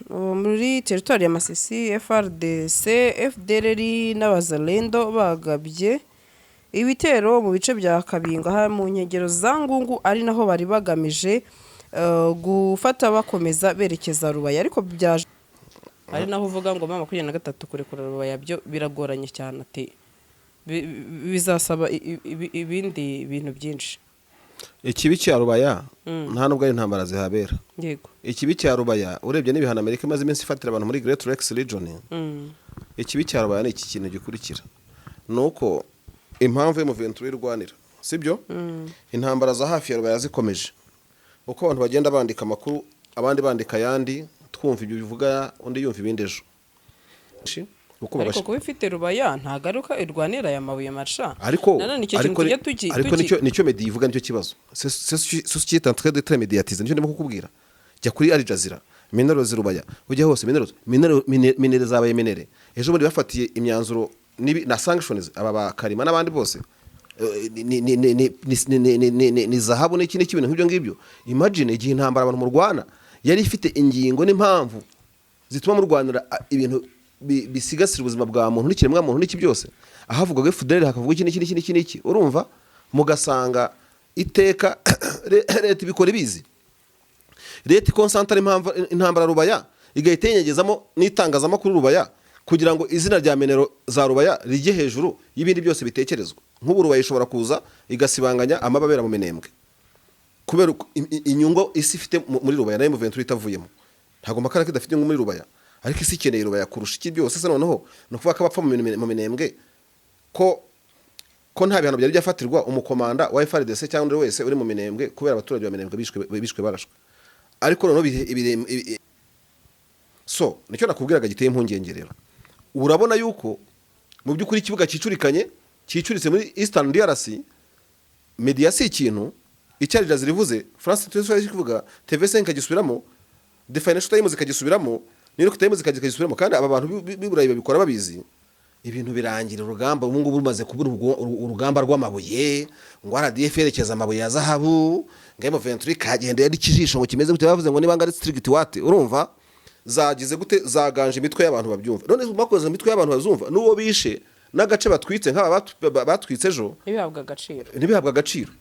muri territoire ya Masisi FRDC FDLR n'abazalendo bagabye ibitero mu bice bya Kabinga ha mu nkengero za Ngungu ari naho bari bagamije gufata bakomeza berekeza Rubaya ariko byaje ari naho uvuga ngo mama 23 kurekura Rubaya byo biragoranye cyane ate bizasaba ibindi bintu byinshi. Ikibi cya Rubaya nta nubwo ari intambara zihabera. Yego. Ikibi cya Rubaya urebye n'ibihana Amerika maze iminsi ifatira abantu muri Great Lakes region. Ikibi cya Rubaya ni iki kintu gikurikira. Nuko impamvu yo M23 irwanira, sibyo? Intambara za hafi ya Rubaya zikomeje. Uko abantu bagenda bandika amakuru, abandi bandika yandi, twumva ibyo bivuga undi yumva ibindi ejo. Ariko kuba ifite Rubaya ntagaruka irwanira ya mabuye marsha. Ariko nicyo media ivuga nicyo kibazo. Société en train de très médiatiser nicyo ndimo kukubwira. Jya kuri Al Jazeera, mineral Rubaya. Ujya hose mineral zabaye minere. Ejo muri bafatiye imyanzuro na sanctions aba bakarima nabandi bose. Ni zahabu n'iki n'ibintu nk'ibyo ngibyo. Imagine igihe intambara abantu mu Rwanda yari ifite ingingo n'impamvu zituma mu Rwanda ibintu bisigasira ubuzima bwa muntu n'ikiremwa muntu n'iki byose. Ahavuga FDL hakavuga iki urumva mugasanga iteka leta ibikora ibizi. Leta konsantre intambara Rubaya igahitenyegezamo n'itangazamakuru Rubaya kugira ngo izina rya menero za Rubaya rijye hejuru y'ibindi byose bitekerezwa. Nk'ubu Rubaya ishobora kuza igasibanganya amababera mu Minembwe kubera inyungu isi ifite muri Rubaya nayo M23 itavuyemo. Ntago makara kidafite inyungu muri Rubaya ariko isi ikeneye Rubaya kurusha iki byose se noneho no kuvuga ko abapfa mu Minembwe ko nta bihano byari byafatirwa umukomanda wa FRDC cyangwa undi wese uri mu Minembwe kubera abaturage ba Minembwe bishwe barashwe. Ariko noneho so nicyo nakubwiraga giteye impungenge rero. Urabona yuko mu byukuri ikibuga cicuritse muri Eastern DRC media si ikintu icyarira zirivuze France 24 kivuga TV5 kagisubiramo The Financial Times kagisubiramo New York Times kagisubiramo kandi aba bantu biburayi babikora babizi ibintu birangira urugamba ubu ngubu rumaze kubura urugamba rw'amabuye ngo RDF yerekeza amabuye ya zahabu ngemo 23 kagende yari kijisho ngo kimeze gute bavuze ngo niba ngari strict wate urumva zagize gute zaganje imitwe y'abantu babyumva none bakoze imitwe y'abantu bazumva nuwo bishe n'agace batwitse nk'aba batwitse ejo nibihabwa agaciro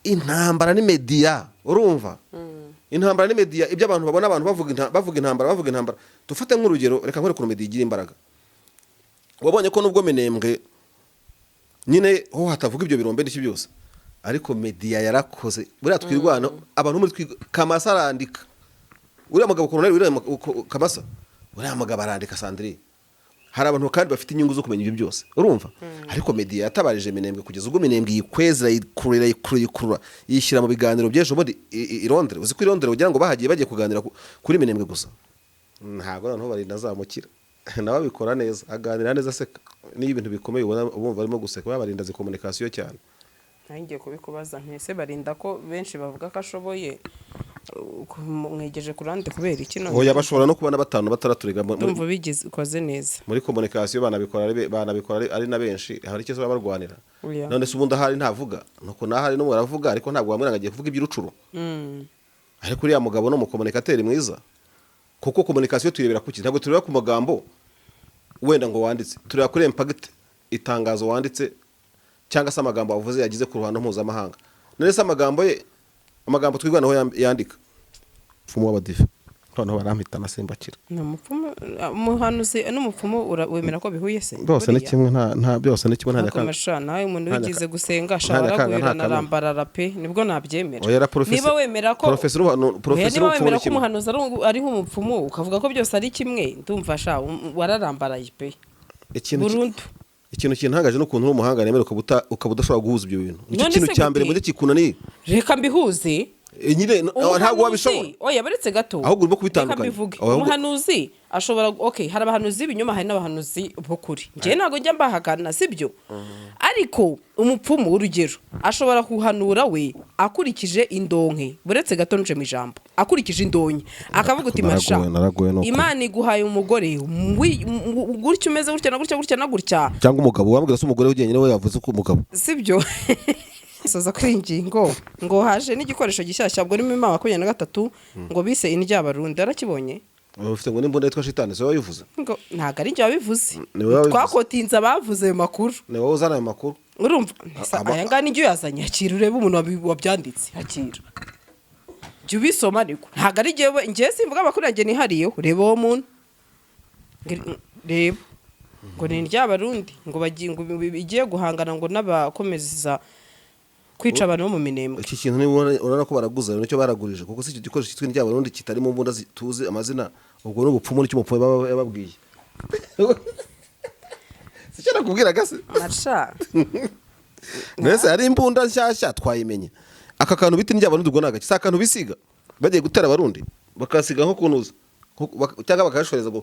intambara ni media urumva intambara ni media ibyo abantu babona abantu bavuga intambara dufate nk'urugero reka nkore ku media igira imbaraga wabonye ko nubwo Minembwe nyine ho hatavuga ibyo birombe n'iki byose ariko media yarakoze buriya twirwana abantu muri Kamasa arandika uriya mugabo colonel uriya Kamasa uriya mugabo arandika Sandrine hari abantu kandi bafite inyungu zo kumenya ibyo byose urumva ariko media yatabarije Minembwe kugeza ubwo Minembwe yikwezera yikurura yishyira mu biganiro by'ejo muri Irondre uzi ko Irondre ugira ngo bagiye kuganira kuri Minembwe gusa ntago noneho bari nazamukira nawe bikora neza aganira neza seka ni ibintu bikomeye ubumva barimo guseka babarinda zi communication cyane ngiye kubikubaza ntese barinda ko benshi bavuga ko ashoboye mwegeje kurande kubera iki none oya bashobora no kubana batanu bataraturega ndumva bigize koze neza muri communication banabikora ari na benshi hari icyo barwanira none se ubunda hari ntavuga nuko nahari no muravuga ariko ntabwo bamwe ngagiye kuvuga iby'urucuro ariko uriya mugabo no mu communicateur mwiza kuko communication tuyirebera kuki ntabwo tureba ku magambo wenda ngo wanditse tureba kuri impact itangazo wanditse cyangwa se amagambo avuze yagize ku ruhando mpuzamahanga none se amagambo twigwanaho yandika mfumo w'abadive noneho barampita nasembakira umuhanuzi n'umupfumu wemera ko bihuye se byose ni kimwe nta byose ni kimwe nta nyakanga nawe umuntu wigize gusenga ashobora guhera na rambarara pe nibwo nabyemera niba wemera ko professor wemera ko umuhanuzi ari nk'umupfumu ukavuga ko byose ari kimwe ndumva sha wararambaraye pe Burundu ikintu kintangaje no kuntu umuhanga nemera ukabudashobora guhuza ibyo bintu nicyo kintu cyambere muri kikunani reka mbihuze nyine ntabwo wabishobora oya baretse gato ahubwo urimo kubitandukanya umuhanuzi ashobora hari abahanuzi b'ibinyoma hari n'abahanuzi b'ukuri ngiye ntabwo njya mbahakana sibyo ariko umupfumu urugero ashobora kuhanura we akurikije indonke buretse gato nje mu ijambo akurikije indonke akavuga uti masha Imana iguhaye umugore gutyo umeze gutya na gutya cyangwa umugabo wambwira se umugore ugenyene we yavuze ko umugabo sibyo soza kuri ingingo ngo haje n'igikoresho gishyashya bwo ni MAA23 ngo bise indya Barundi arakibonye ufite ngo n'imbunda yitwa shitani so wabivuze ngo ntago ari njye wabivuze Ni wowe wabivuze. twakotinze abavuze ayo makuru ni wowe uzana ayo makuru urumva aya ngana ijyo yazanye akira urebe umuntu wabyanditse akira jya ubisoma ariko ntago ari njyewe simvuga amakuru yanjye nihariyeho reba uwo muntu reba ngo ni ry'abarundi ngo bigiye guhangana ngo n'abakomeza kwica abantu bo mu minembwe iki kintu urabona ko baraguza nicyo baragurije kuko si icyo gikoresho cyitwa ry'abarundi kitari mu mbunda tuzi amazina ubwo n'ubupfumu n'icyo umupfumu yababwiye si cyo nakubwira gase marsha nese ari imbunda nshyashya twayimenye aka kantu biti ry'abarundi ubwo nagace si akantu bisiga bagiye gutera abarundi bakasiga nko kunuza cyangwa bakashoreza ngo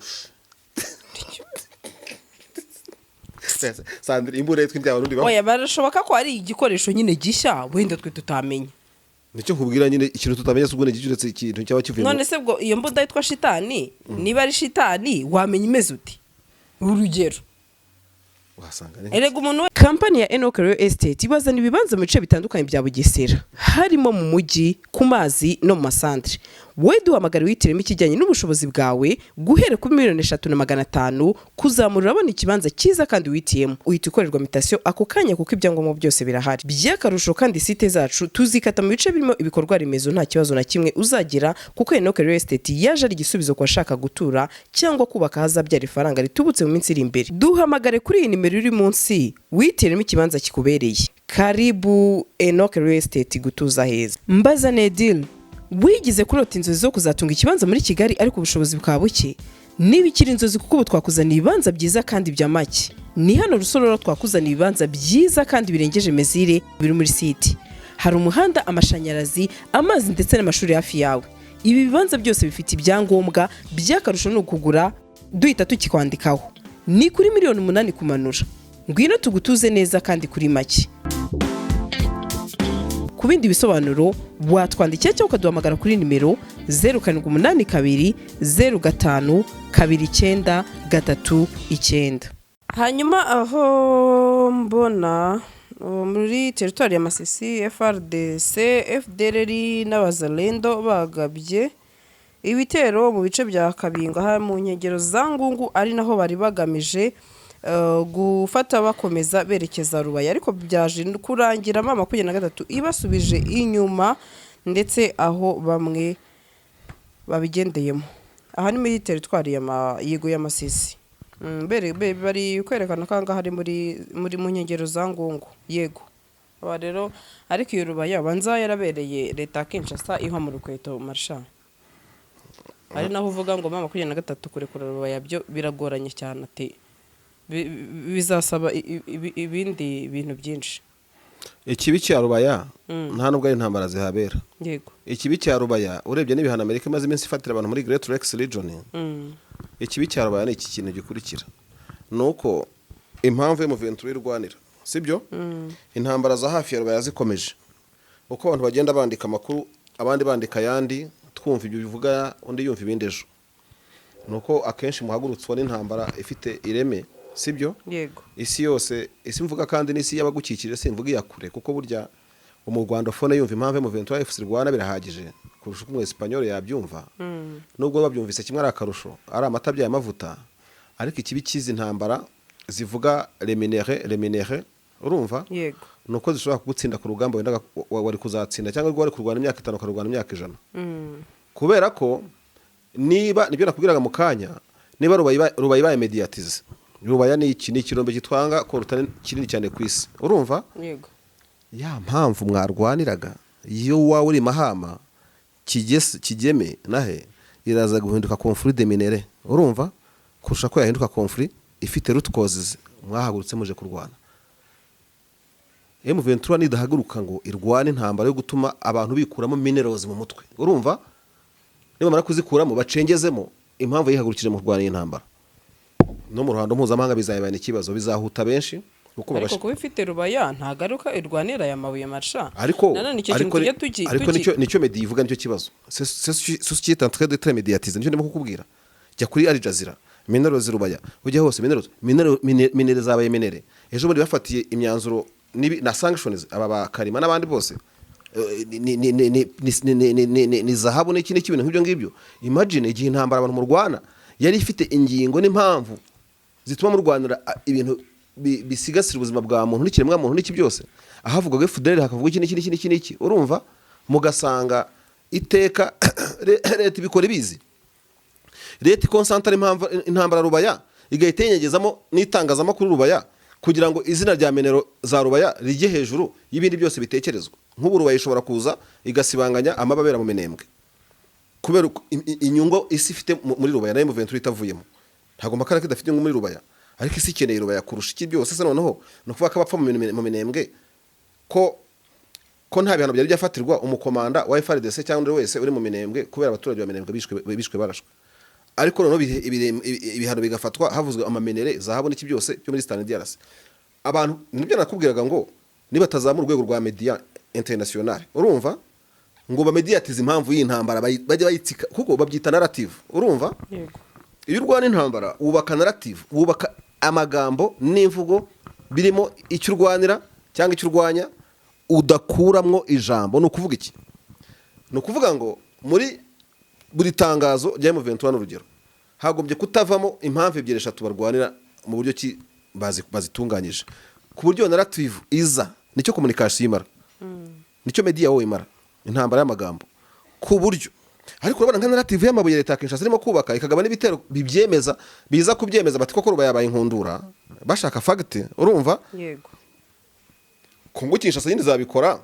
Sandra imbura yitwa ry'abarundi ba oya barashoboka ko ari igikoresho nyine gishya wenda twe tutamenye nicyo nkubwira nyine ikintu tutamenya se ubwo ne gicuretse ikintu cyaba kivuye none se bwo iyo mbunda yitwa shitani niba ari shitani wamenya imeze uti urugero wasanga erega umuntu kampani ya Enoch Real Estate ibazana ibibanza mu bice bitandukanye bya Bugesera harimo mu mujyi ku mazi no mu masantre we duhamagara witiremo ikijyanye n'ubushobozi bwawe guhera kuri 3,500,000 kuzamura urabona ikibanza cyiza kandi witiyemo uhita ukorerwa mutation ako kanya kuko ibyangombwa byose birahari by'akarusho kandi site zacu tuzikata mu bice birimo ibikorwa remezo nta kibazo na kimwe uzagira kuko Enoch Real Estate yaje ari igisubizo ku bashaka gutura cyangwa kubaka hazabyara ifaranga ritubutse mu minsi iri imbere duhamagare kuri iyi nimero iri munsi witiremo ikibanza kikubereye karibu Enoch Real Estate gutuza heza mbaza Nedil wigize kurota inzozi zo kuzatunga ikibanza muri Kigali ariko ubushobozi bwa buke niba ikiri inzozi kuko twakuzana ibibanza byiza kandi bya make ni hano Rusororo twakuzana ibibanza byiza kandi birengeje mezire biri muri site hari umuhanda amashanyarazi amazi ndetse n'amashuri hafi yawe ibi bibanza byose bifite ibyangombwa by'akarusho no kugura duhita tukikwandikaho ni kuri 8,000,000 kumanura ngwino tugutuze neza kandi kuri make ku bindi bisobanuro watwandikira cyangwa ukaduhamagara kuri nimero 0782 05 2939 hanyuma aho mbona muri territoire ya Masisi FRDC FDLR n'abazalendo bagabye ibitero mu bice bya Kabinga ha mu nkengero za Ngungu ari naho bari bagamije gufata bakomeza berekeza Rubaya ariko byaje kurangira mama 23 ibasubije inyuma ndetse aho bamwe babigendeyemo aha ni muri territoire ya yego ya Masisi bari kwerekana kanga hari muri mu nkengero za Ngungu yego aba rero ariko iyo Rubaya banza yarabereye leta Kinshasa iha mu rukweto marsha ari naho uvuga ngo mama 23 kurekura Rubaya byo biragoranye cyane ate bizasaba ibindi bintu byinshi ikibi cya Rubaya nta nubwo ari intambara zihabera yego ikibi cya Rubaya urebye n'ibihano Amerika imaze iminsi ifatira abantu muri Great Lakes region ikibi cya Rubaya ni iki kintu gikurikira nuko impamvu yo M23 irwanira sibyo intambara za hafi ya Rubaya zikomeje uko abantu bagenda bandika amakuru abandi bandika yandi twumva ibyo bivuga undi yumva ibindi ejo nuko akenshi muhagurutswa n'intambara ifite ireme sibyo yego isi yose isi mvuga kandi n'isi y'abagukikije simvuga iyakure kuko burya mu Rwanda fone yumva impamvu mu 23 FC Rwanda birahagije kurusha uko mu Espanyol yabyumva nubwo babyumvise kimwe ari akarusho ari amatabya y'amavuta ariko ikibi kizi intambara zivuga remunere urumva yego nuko zishobora kugutsinda ku rugamba wenda wari kuzatsinda cyangwa wari kurwana imyaka 5 ukarwana imyaka 100 kubera ko niba nibyo nakubwiraga mu Kanya niba Rubaya mediatize Rubaya ni iki ni kirombe gitwanga ko rutane kinini cyane ku isi urumva yego ya mpamvu mwarwaniraga iyo wawe uri mahama kigeme nahe iraza guhinduka conflit de minere urumva kurusha ko yahinduka conflit ifite root causes mwahagurutse muje kurwana M23 nidahaguruka ngo irwane intambara yo gutuma abantu bikuramo minerals mu mutwe urumva niba mara kuzikuramo bacengezemo impamvu yihagurukije mu kurwana intambara no mu ruhando mpuzamahanga bizayibana ikibazo bizahuta benshi uko ariko kubifite Rubaya ntagaruka irwanira ya mabuye marsha ariko nicyo media ivuga nicyo kibazo c'est en train d'être médiatisé nicyo ndimo kukubwira jya kuri Al Jazeera minerals Rubaya ujya hose minerals zabaye minere ejo bari bafatiye imyanzuro na sanctions aba bakarima n'abandi bose ni zahabu n'ikindi kintu nk'ibyo ngibyo. Imagine igihe intambara abantu murwana yari ifite ingingo n'impamvu zituma murwanira ibintu bisigasira ubuzima bwa muntu n'ikiremwa muntu n'iki byose, ahavugaga FDL hakavuga iki urumva, mugasanga iteka leta ibikora ibizi, leta ikonsantara intambara Rubaya igahita yenyegezamo n'itangazamakuru Rubaya kugira ngo izina rya menero za Rubaya rijye hejuru y'ibindi byose bitekerezwa. Nk'ubu Rubaya ishobora kuza igasibanganya amababera mu Minembwe kubera inyungu isi ifite muri Rubaya na M23 itavuyemo. Ntago makara kidafite inyungu muri Rubaya, ariko isi ikeneye Rubaya kurusha iki byose. Se noneho no kuvuga ko abapfa mu Minembwe ko nta bihano byari byafatirwa umukomanda wa FARDC cyangwa wese uri mu Minembwe kubera abaturage ba Minembwe bishwe barashwe. Ariko noneho ibihano bigafatwa havuzwe amamenere zahabu n'iki byose byo muri Eastern DRC. Abantu nibyo nakubwiraga ngo niba tazamura urwego rwa media international, urumva ngo ba mediatize impamvu y'intambara bajye bayitsika kuko babyita narrative, urumva. Yego. Iyo urwana intambara wubaka narrative, wubaka amagambo n'imvugo birimo icyo urwanira cyangwa icyo urwanya, udakuramwo ijambo. No kuvuga iki? No kuvuga ngo muri buri tangazo rya M23 n'urugero hagombye kutavamo impamvu ebyiri eshatu barwanira mu buryo ki bazitunganyije, ku buryo narrative iza nicyo communication imara, nicyo media wo imara, intambara y'amagambo ku buryo. Ariko urabona nka narrative y'amabuye leta Kinshasa irimo kubaka ikagaba n'ibitero bibyemeza, biza kubyemeza bati koko Rubaya yabaye inkundura bashaka fact, urumva. Yego. Kongo Kinshasa yindi zabikora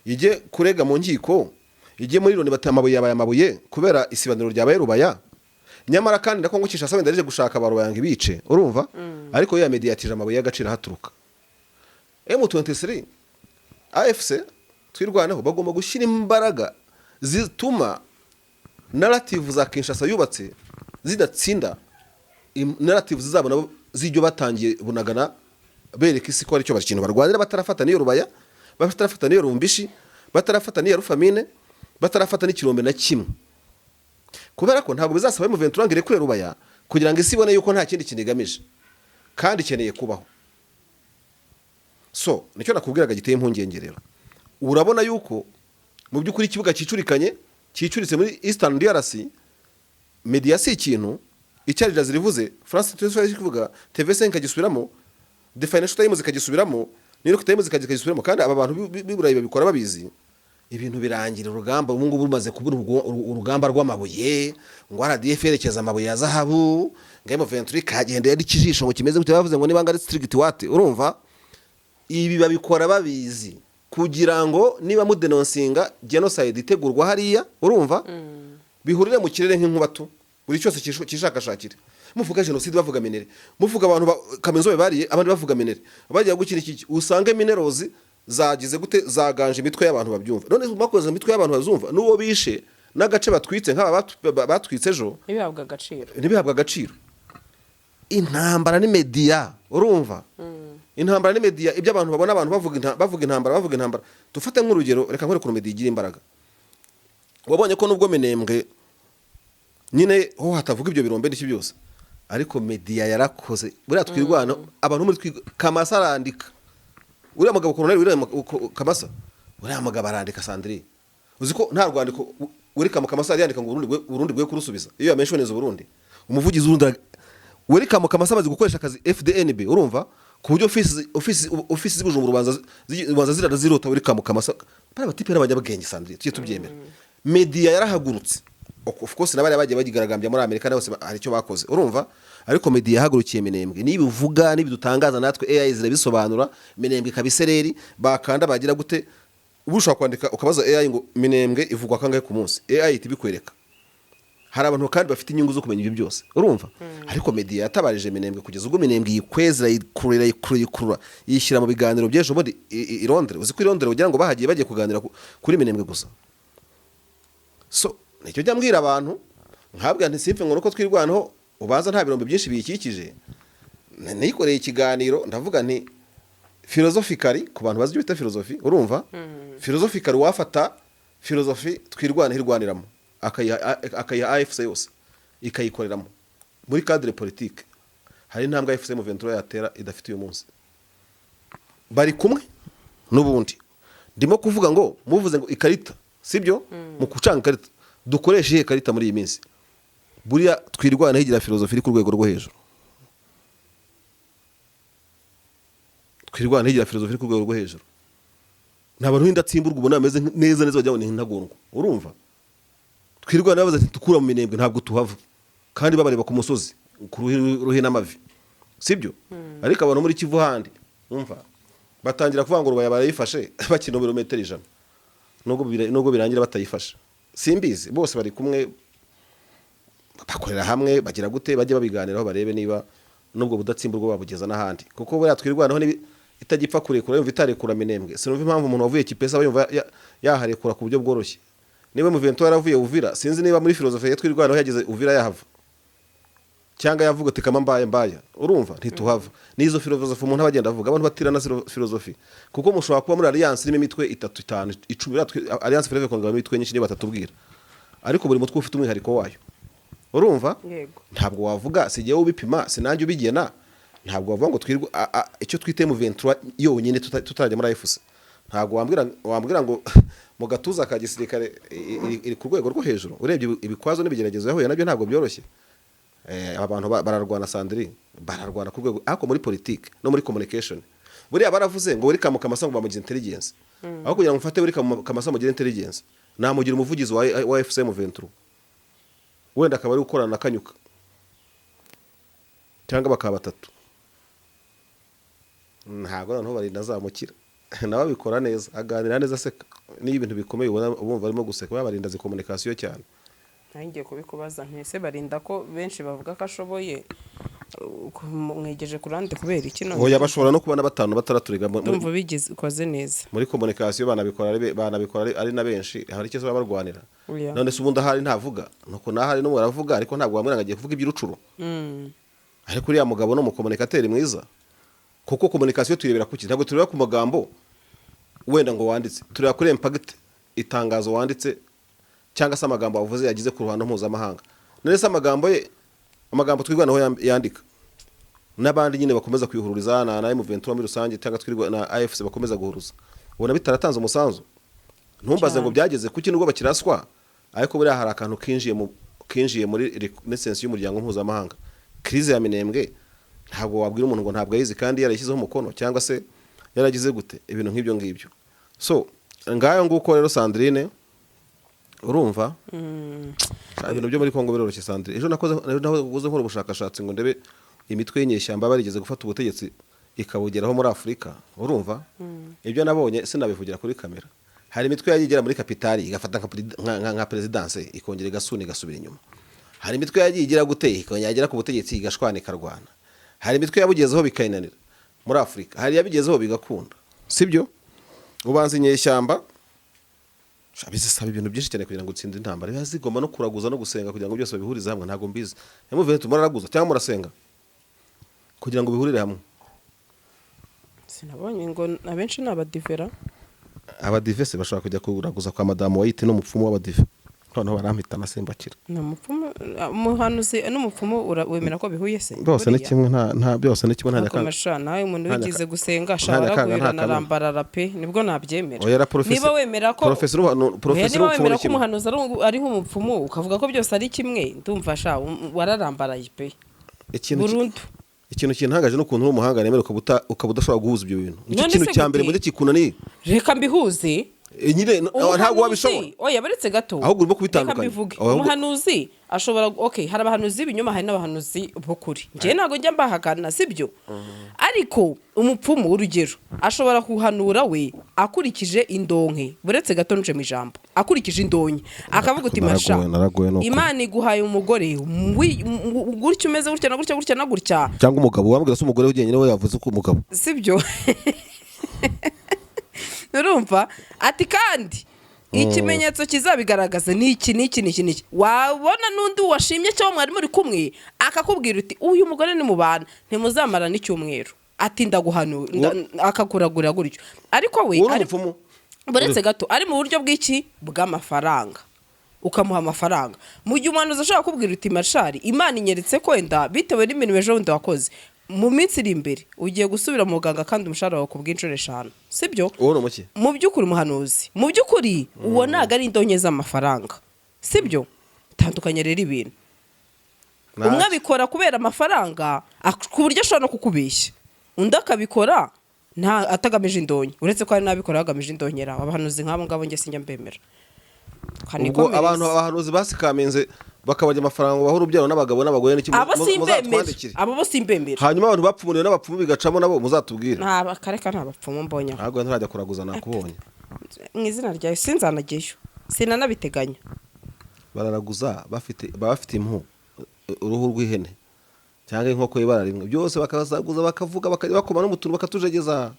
ije kurega mu nkiko, ije muri Loni bati amabuye yabaye amabuye kubera isibaniro ryabaye Rubaya. Nyamara kandi na Kongo Kinshasa wenda rije gushaka Barubaya ngo ibice, urumva. Ariko ya mediatije amabuye y'agaciro haturuka. M23 AFC twirwanaho bagomba gushyira imbaraga zituma narrative za Kinshasa yubatse zidatsinda, narrative zizabo nabo zijyo batangiye bunagana bereka isi ko ari cyo bakintu barwanira, batarafata niyo Rubaya, batarafata niyo Rumbishi, batarafata niyo Rufamine, batarafata n'ikirombe na kimwe. Kubera ko ntabwo bizasaba M23 ngire kure Rubaya kugira ngo isi ibone yuko nta kindi kinigamije kandi ikeneye kubaho. So nicyo nakubwiraga giteye impungenge rero. Urabona yuko mu by'ukuri ikibuga cyicuritse muri Eastern DRC, media si ikintu icyarira zirivuze, France 24 kivuga, TV5 kagisubiramo, The Financial Times kagisubiramo, New York Times kagisubiramo, kandi aba bantu biburayi babikora babizi. Ibintu birangira urugamba ubu ngubu rumaze kubura urugamba rw'amabuye, ngo RDF yerekeza amabuye ya zahabu, ngo M23 kagende yari kijisho ngo kimeze gute, bavuze ngo niba ngari strict wate, urumva. Ibi babikora babizi kugira ngo niba mudenonsinga genocide itegurwa hariya, urumva, bihurire mu kirere nk'inkubatu buri cyose kishakashakire. Muvuga genocide bavuga minere, muvuga abantu kamenzo bariye abandi bavuga minere, bagiye gukira iki usange minerals zagize gute zaganje imitwe y'abantu babyumva. None makoze imitwe y'abantu bazumva n'uwo bishe n'agace batwitse nk'aba batwitse ejo nibihabwa agaciro. Intambara ni media, urumva. Intambara ni media, ibyo abantu babona abantu bavuga intambara. Dufate nk'urugero, reka nkore ku media igira imbaraga. Wabonye ko nubwo Minembwe nyine ho hatavuga ibyo birombe n'iki byose, ariko media yarakoze buriya twirwana abantu muri Kamasa arandika, uriya mugabo colonel uriya Kamasa, uriya mugabo arandika Sandrine, uziko nta rwandiko uri Kamasa yandika ngo Burundi bwe kurusubiza iyo yamenshoneza Burundi. Umuvugizi urundi uri Kamasa bazi gukoresha akazi FDNB, urumva, ku buryo office z'Ubujumbura ubanza zirada zirota uri Kamasa para batipe n'abanyabwenge Sandrine, tujye tubyemera. Media yarahagurutse, of course nabari bagiye bagigaragambya muri Amerika bose hari cyo bakoze, urumva. Ariko media yahagurukiye Minembwe, nibi uvuga nibi dutangaza natwe AI zirabisobanura, Minembwe kabisereri bakanda bagira gute. Ubushaka kwandika ukabaza AI ngo Minembwe ivugwa kangahe ku munsi, AI itibikwereka. Hari abantu kandi bafite inyungu zo kumenya ibyo byose, urumva. Ariko media yatabarije Minembwe kugeza ubwo Minembwe yikwezera yikurura yishyira mu biganiro by'ejo bodi i Londres. Uzi ko i Londres ugira ngo bahagiye bagiye kuganira kuri Minembwe gusa. So nicyo cyambwira abantu nkabwa nti simfe ngo nuko twirwanaho ubaza nta birombe byinshi biyikikije. Nikoreye ikiganiro ndavuga nti philosophically ku bantu bazi ibyo bita philosophy, urumva. Philosophically wafata philosophy twirwana hirwaniramo akayiha AFC yose ikayikoreramo muri cadre politique. Hari intambwe M23 yatera idafite uyu munsi, bari kumwe n'ubundi ndimo kuvuga ngo muvuze ngo ikarita sibyo mu kucanga ikarita dukoreshe ihe karita muri iyi minsi buriya twirwana higira filozofi iri ku rwego rwo hejuru twirwana higira filozofi iri ku rwego rwo hejuru n'abantu n'indatsimburwa ubona bameze neza neza bajya ngo ni intagondwa urumva twirwana babaza ati tukura mu minembwe ntabwo tuhava kandi babareba ku musozi ku ruhi n'amavi sibyo ariko abantu muri Kivu handi umva batangira kuvuga ngo Rubaya barayifashe bakina birometero 100 nubwo birangira batayifashe simbizi bose bari kumwe bakorera hamwe bagira gute bajye babiganiraho barebe niba nubwo budatsimburwa babugeza n'ahandi kuko buriya twirwanaho itagipfa kurekura yumva itarekura minembwe sinumva impamvu umuntu wavuye Kipesa yumva yaharekura ku buryo bworoshye niba mu vento yaravuye Uvira sinzi niba muri filozofi ya twirwanaho yageze Uvira yahava cyangwa yavuga ati kama mbaya urumva ntituhava nizo filozofi umuntu abagenda avuga abantu batirana filozofi kuko mushobora kuba muri alliance irimo imitwe 3 5 10 alliance freve kongera imitwe nyinshi niba batatubwira ariko buri mutwe ufite umwihariko wayo urumva ntabwo wavuga sigiye ubipima sinanjye ubigena ntabwo wavuga ngo twirwa icyo twite mu 23 yonyine tutarajya muri AFC ntabwo wambwira ngo mu gatuza ka gisirikare iri ku rwego rwo hejuru urebye ibikwazo n'ibigeragezo yahuye nabyo ntabwo byoroshye abantu bararwana Sandrine bararwana ku rwego ako muri politique no muri communication buriya baravuze ngo welcome kamasa ngo bamugira intelligence aho kugira ngo mfate welcome kamasa mugira intelligence namugira umuvugizi wa FCM 23 wenda akaba ari gukorana na Kanyuka cyangwa bakaba batatu ntabwo noneho barinda azamukira nawe bikora neza aganira neza seka niyo ibintu bikomeye ubumva barimo guseka babarinda zi communication cyane ngiye kubikubaza ntese barinda ko benshi bavuga ko ashoboye mwegeje kurande kubera iki none oya bashobora no kuba na batanu bataraturiga ndumva bigize ukoze neza muri communication banabikora ari na benshi hari icyo barwanira none se ubundi ahari ntavuga nuko nahari no baravuga ariko ntabwo bamwira ngagiye kuvuga iby'urucuro ariko uriya mugabo no mu communicateur mwiza kuko communication tuyirebera kuki ntabwo tureba ku magambo wenda ngo wanditse tureba kuri impact itangazo wanditse cyangwa se amagambo avuze yagize ku ruhando mpuzamahanga none se amagambo twirwanaho yandika n'abandi nyine bakomeza kwihururiza na M23 muri rusange cyangwa twirwa na AFC bakomeza guhuruza ubona bitaratanze umusanzu ntumbaze ngo byageze kuki nubwo bakiraswa ariko buriya hari akantu kinjiye muri reconnaissance y'umuryango mpuzamahanga crise ya minembwe ntabwo wabwira umuntu ngo ntabwo ayizi kandi yarashyizeho umukono cyangwa se yaragize gute ibintu nk'ibyo ngibyo so ngayo nguko rero Sandrine urumva ibintu byo muri Kongo biroroshye Sandrine ejo nakoze nkora ubushakashatsi ngo ndebe imitwe y'inyeshyamba barigeze gufata ubutegetsi ikabugeraho muri Afrika urumva ibyo nabonye sinabivugira kuri kamera hari imitwe yagigera muri kapitali igafata nka presidence ikongera igasuni igasubira inyuma hari imitwe yagigira guteye ikongera ku butegetsi igashwana ikarwana hari imitwe yabugezeho bikayinanira muri Afrika hari yabigezeho bigakunda sibyo ubanza inyeshyamba bizisaba ibintu byinshi cyane kugira ngo utsinde intambara yazigoma no kuraguza no gusenga kugira ngo byose babihurize hamwe ntago mbizi yamuvuye tumaraguza cyangwa murasenga kugira ngo bihurire hamwe sinabonye ngo abenshi n'abadivera abadivese bashaka kujya kuraguza kwa madamu wayite n'umupfumu w'abadive noneho barampita nasembakira n'umupfumu umuhanuzi n'umupfumu wemera ko bihuye se byose ni kimwe nta byose ni kimwe nta nyakanga nawe umuntu wigize gusenga ashaka guhura na rambarara pe nibwo nabyemera niba wemera ko niba wemera ko umuhanuzi ari nk'umupfumu ukavuga ko byose ari kimwe ndumva sha wararambaraye pe Burundu ikintu kintangaje no kuntu umuhanga nemera ukabudashobora guhuza ibyo bintu nicyo kintu cyambere muri kikunani reka mbihuze nyine ntabwo wabishobora oya baretse gato ahubwo urimo kubitandukanya umuhanuzi ashobora hari abahanuzi b'ibinyoma hari n'abahanuzi b'ukuri ngiye ntago njya mbahakana sibyo ariko umupfumu urugero ashobora kuhanura we akurikije indonke buretse gato nuje mu ijambo akurikije indonke akavuga uti masha Imana iguhaye umugore gutyo umeze gutya na gutya cyangwa umugabo wambwira se umugore ugenyene we yavuze ko umugabo sibyo urumva ati kandi ikimenyetso kizabigaragaza ni iki wabona n'undi washimye cyangwa mwari muri kumwe akakubwira uti uyu mugore ni mubana ntimuzamara n'icyumweru ati ndaguhanura akakuragura gutyo ariko we ari buretse gato ari mu buryo bw'iki bw'amafaranga ukamuha amafaranga mu gihe umuhanuzi ashaka kubwira uti mashari Imana inyeretse ko wenda bitewe n'imirimo ejo wundi wakoze mu minsi iri imbere ugiye gusubira mu muganga kandi umushahara wawe kubw'inshuro 5 sibyo uwo muki mu by'ukuri muhanuzi mu by'ukuri uwo naga ari indonke z'amafaranga sibyo tandukanye rero ibintu umwe abikora kubera amafaranga ku buryo ashobora no kukubeshya undi akabikora nta atagamije indonke uretse ko ari nabikora agamije indonyera abahanuzi nk'abo ngabo nge sinjya mbemera ubwo abantu abahanuzi basikamenze bakabajya amafaranga bahura ubyaro n'abagabo n'abagore n'iki muzatwandikire abo bo simbemera hanyuma abantu bapfumuriwe n'abapfumu bigacamo nabo muzatubwire nta kareka nta bapfumu mbonye ahubwo ntarajya kuraguza nakubonye mu izina ryawe sinzanageyo sinanabiteganya bararaguza bafite impu uruhu rw'ihene cyangwa inkoko y'ibara rimwe byose bakazaguza bakavuga bakoma n'umutuntu bakatujegeza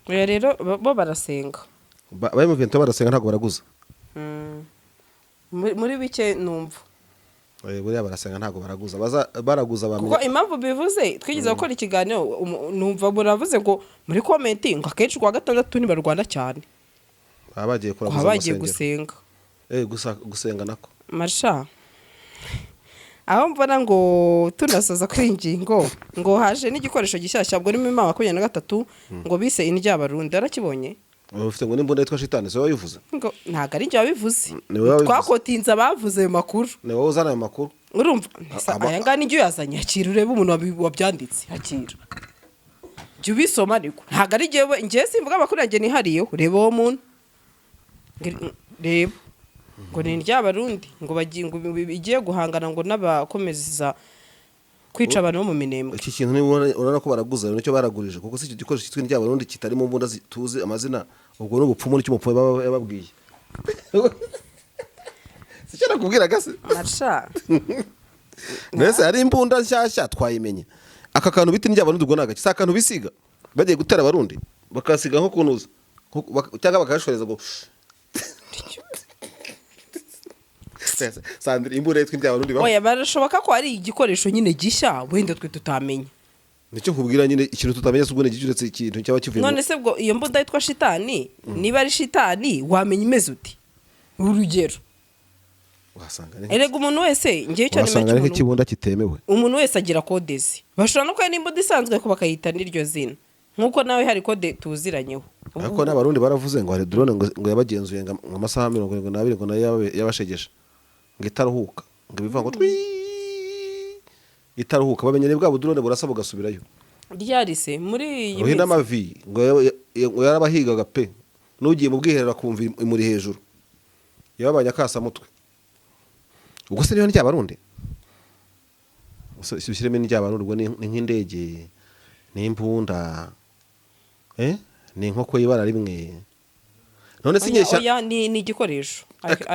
oya rero bo barasenga bari mu bintu barasenga ntabwo baraguza muri bike numva buriya barasenga ntabwo baraguza baraguza bamenye kuko impamvu bivuze twigeze gukora ikiganiro numva buravuze ngo muri komenti ngo akenshi kwa gatandatu nibarwana cyane bagiye kuraguza bagiye gusenga gusenga nako marsha aho mbona ngo tunasoza kuri ingingo ngo haje n'igikoresho gishyashya bwo ni MAA23 ngo bise indyabarundi arakibonye ufite ngo n'imbunda yitwa shitani so wabivuze ngo ntago ari njye wabivuze twakotinza bavuze ayo makuru ni wowe uzana ayo makuru urumva aya ngana ijyo yazanye akira urebe umuntu wabyanditse akira jya ubisoma ariko ntago ari njye simvuga amakuru yanjye nihariyeho reba uwo muntu reba ngo ni indyabarundi ngo bigiye guhangana ngo n'abakomeza kwica abantu bo mu minembwe iki kintu urabona ko baraguza nicyo baragurije kuko si icyo gikoresho cyitwa indyabarundi kitari mu mbunda tuzi amazina ubwo n'ubupfumu n'icyo umupfumu baba yababwiye si cyo nakubwiraga se marsha nese ari imbunda nshyashya twayimenye aka kantu bita indyabarundi ubwo naga si akantu bisiga bagiye gutera abarundi bakasiga nko kunuza cyangwa bakashoreza ngo Sandra imbura yitwa indyabarundi ba oya barashoboka ko ari igikoresho nyine gishya wenda twe tutamenye nicyo nkubwira nyine ikintu tutamenya se ubwo ne gicuretse ikintu cyaba kivuye none se bwo iyo mbunda yitwa shitani niba ari shitani wamenya imeze uti urugero wasanga erega umuntu wese ngiye cyo nimenya wasanga ikibunda kitemewe umuntu wese agira kodezi bashobora no kwera imbunda isanzwe ko bakayita n'iryo zina nkuko nawe hari kode tuziranyeho ariko n'abarundi baravuze ngo hari drone ngo yabagenzuye ngo amasaha 72 ngo nayo yabashegesha ngo itaruhuka ngo bivuga ngo itaruhuka bamenye bwa budrone burasaba gasubirayo ryarise muri iyi minsi amavi ngo yarabahigaga pe nugiye mu bwiherera kumva imuri hejuru yababanya kasa mutwe ubwo se niyo ndyabarundi ushyiremo indyabarundi ubwo ni nk'indege ni imbunda ni inkoko y'ibara rimwe none se inyeshya oya ni igikoresho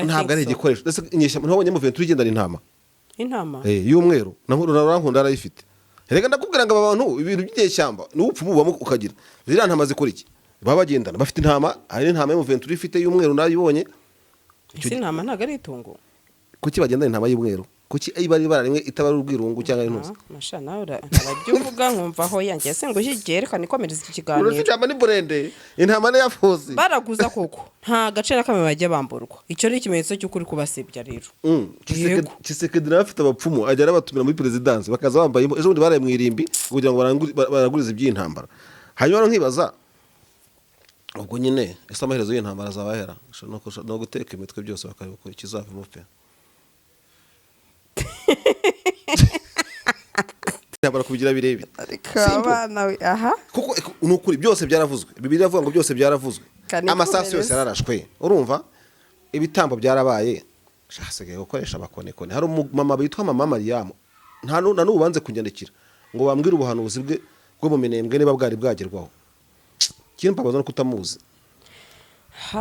ntabwo ari igikoresho ndetse inyeshya ntubonye mu venture igenda n'intama y'umweru nankunda arayifite rega ndakubwira ngo abantu ibintu by'inyeshyamba n'ubupfumu bubamo ukagira ziriya ntama zikora iki baba bagendana bafite intama hari n'intama mu venture ifite y'umweru nayibonye isi intama ntabwo ari itungo kuki bagendana intama y'umweru kuki ibari rimwe itabara urwirungu cyangwa intuzi masha nawe urabyo uvuga nkumva aho yanjye se ngo higyerekane ikomereza iki kiganiro urufite ni burende intama ne yafuzi baraguza koko nta gace na kamwe bajya bamburwa icyo ni ikimenyetso cy'ukuri kubasebya rero Kisekise nawe afite abapfumu ajya arabatumira muri presidence bakaza bambaye ejo bundi baraye mu irimbi kugira ngo baragurize iby'intambara hanyuma nkibaza ubwo nyine ese amaherezo y'intambara azabahera no guteka imitwe byose bakareba ko ikizavamo pe ntabara kubigira birebi abana aha kuko nukuri byose byaravuzwe Bibiliya avuga ngo byose byaravuzwe amasasu yose yararashwe urumva ibitambo byarabaye shasigaye gukoresha abakonekone hari umumama bitwa mama Mariyamu nta n'ubanze kunyandikira ngo bambwire ubuhanuzi bwo mu minembwe niba bwari bwagerwaho kintu mpabaza no kutamuzi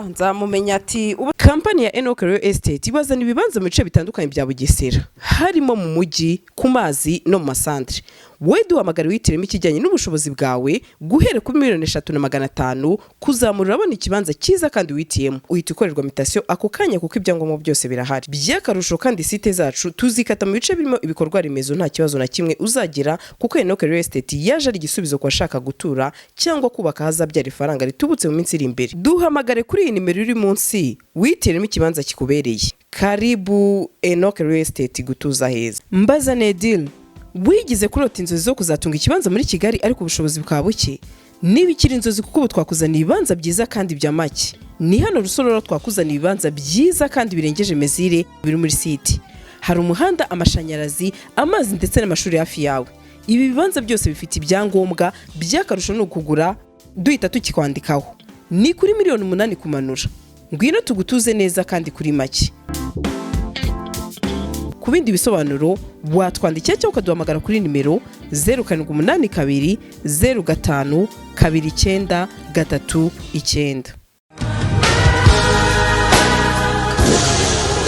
nzamumenya ati ubu kampani ya Enoch Real Estate ibazana ibibanza mu bice bitandukanye bya Bugesera harimo mu mujyi ku mazi no mu masantre we duhamagara witiremo ikijyanye n'ubushobozi bwawe guhera kuri 3,500,000 kuzamura urabona ikibanza cyiza kandi witiyemo uhita ukorerwa mutation ako kanya kuko ibyangombwa byose birahari by'akarusho kandi site zacu tuzikata mu bice birimo ibikorwa remezo nta kibazo na kimwe uzagira kuko Enoch Real Estate yaje ari igisubizo ku bashaka gutura cyangwa kubaka hazabyara ifaranga ritubutse mu minsi iri imbere duhamagare kuri iyi nimero iri munsi witiremo ikibanza kikubereye karibu Enoch Real Estate gutuza heza mbaza Nedil wigize kurota inzozi zo kuzatunga ikibanza muri Kigali ariko ubushobozi bukaba buke, niba ikiri inzozi kuko ubu twakuzaniye ibibanza byiza kandi bya make. Ni hano Rusororo twakuzaniye ibibanza byiza kandi birengeje mezire biri muri site. Hari umuhanda, amashanyarazi, amazi ndetse n'amashuri hafi yawe. Ibi bibanza byose bifite ibyangombwa by'akarusho no kugura duhita tukikwandikaho. Ni kuri miliyoni 8 kumanura. Ngwino tugutuze neza kandi kuri make. Ku bindi bisobanuro watwandikira cyangwa ukaduhamagara kuri nimero 0782 05 29 39.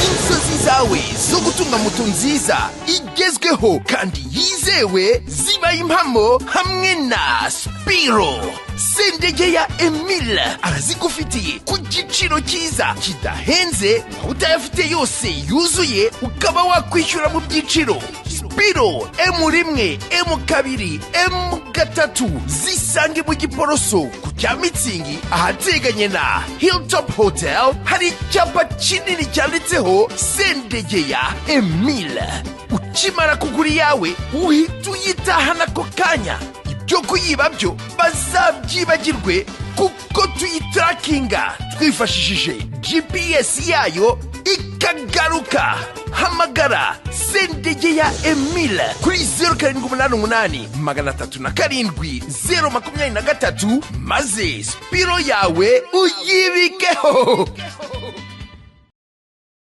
Inzozi zawe zo gutunga moto nziza igezweho kandi yizewe ziba impamo hamwe na Spiro. Sendege ya Emile arazigufitiye ku giciro cyiza kidahenze, utayafite yose yuzuye ukaba wakwishyura mu byiciro. Spiro M1, M2, M3 zisange mu Giporoso ku cya Mitsingi ahateganye na Hilltop Hotel. Hari icyapa kinini cyanditseho Sendege ya Emile. Ukimara kugura yawe uhita uyitahana ako kanya. Ibyo kuyiba byo bazabyibagirwe kuko tuyitrakinga twifashishije GPS yayo ikagaruka. Hamagara Sendege ya Emile kuri 0788 307 023 maze Spiro yawe uyibikeho.